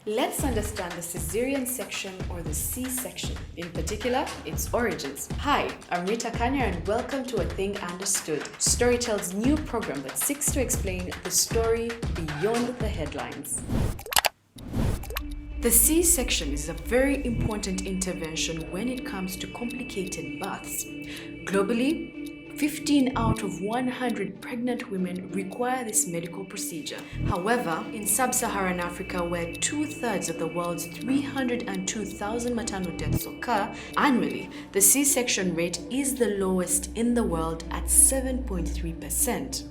Let's understand the cesarean section or the C-section, in particular, its origins. Hi, I'm Rita Kanya and welcome to A Thing Understood, Storytel's new program that seeks to explain the story beyond the headlines. The C-section is a very important intervention when it comes to complicated births. Globally, 15 out of 100 pregnant women require this medical procedure. However, in sub-Saharan Africa, where 2/3 of the world's 302,000 maternal deaths occur annually, the C-section rate is the lowest in the world at 7.3%.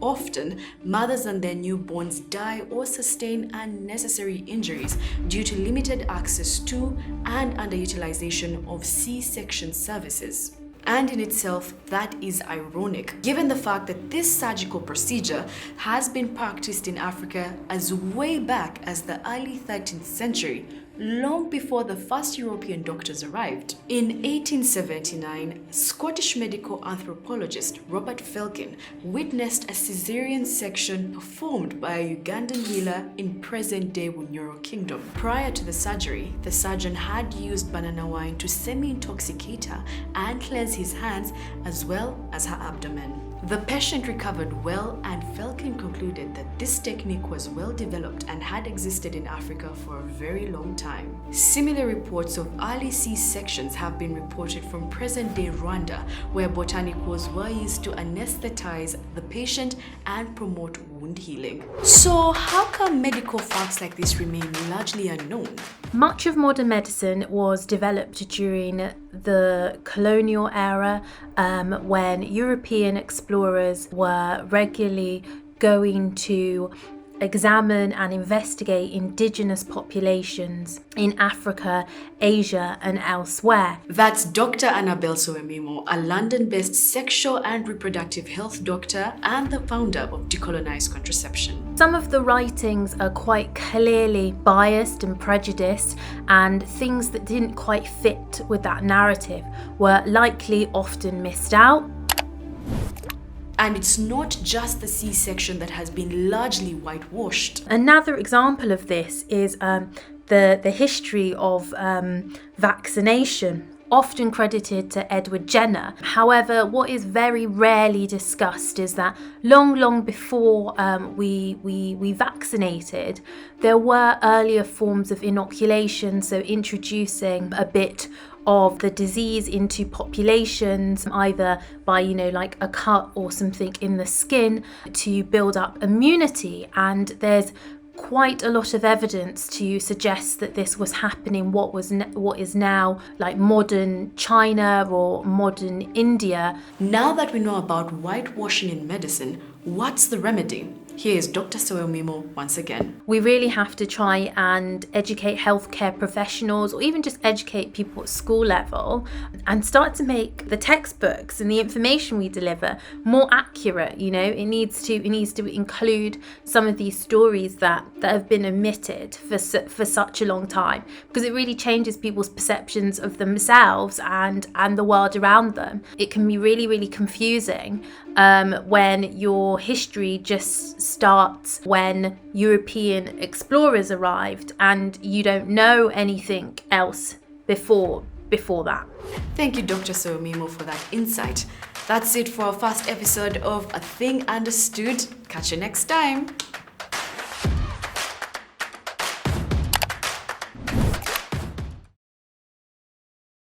Often, mothers and their newborns die or sustain unnecessary injuries due to limited access to and underutilization of C-section services. And in itself, that is ironic, given the fact that this surgical procedure has been practiced in Africa as way back as the early 13th century, long before the first European doctors arrived. In 1879, Scottish medical anthropologist Robert Felkin witnessed a caesarean section performed by a Ugandan healer in present-day Bunyoro kingdom. Prior to the surgery, the surgeon had used banana wine to semi-intoxicate her and cleanse his hands as well as her abdomen. The patient recovered well, and Felkin concluded that this technique was well developed and had existed in Africa for a very long time. Similar reports of early C-sections have been reported from present-day Rwanda, where botanicals were used to anesthetize the patient and promote wound healing. So how come medical facts like this remain largely unknown? Much of modern medicine was developed during the colonial era, when European explorers were regularly going to examine and investigate indigenous populations in Africa, Asia, and elsewhere. That's Dr. Annabelle Soemimo, a London-based sexual and reproductive health doctor and the founder of Decolonized Contraception. Some of the writings are quite clearly biased and prejudiced, and things that didn't quite fit with that narrative were likely often missed out. And it's not just the C-section that has been largely whitewashed. Another example of this is the history of vaccination, often credited to Edward Jenner. However, what is very rarely discussed is that long before we vaccinated, there were earlier forms of inoculation, so introducing a bit of the disease into populations, either by, like a cut or something in the skin to build up immunity. And there's quite a lot of evidence to suggest that this was happening what is now like modern China or modern India. Now that we know about whitewashing in medicine, what's the remedy? Here is Dr. Soemimo once again. We really have to try and educate healthcare professionals, or even just educate people at school level, and start to make the textbooks and the information we deliver more accurate. It needs to include some of these stories that have been omitted for such a long time, because it really changes people's perceptions of themselves and the world around them. It can be really confusing when your history just starts when European explorers arrived and you don't know anything else before that. Thank you, Dr. Soemimo, for that insight. That's it for our first episode of A Thing Understood. Catch you next time.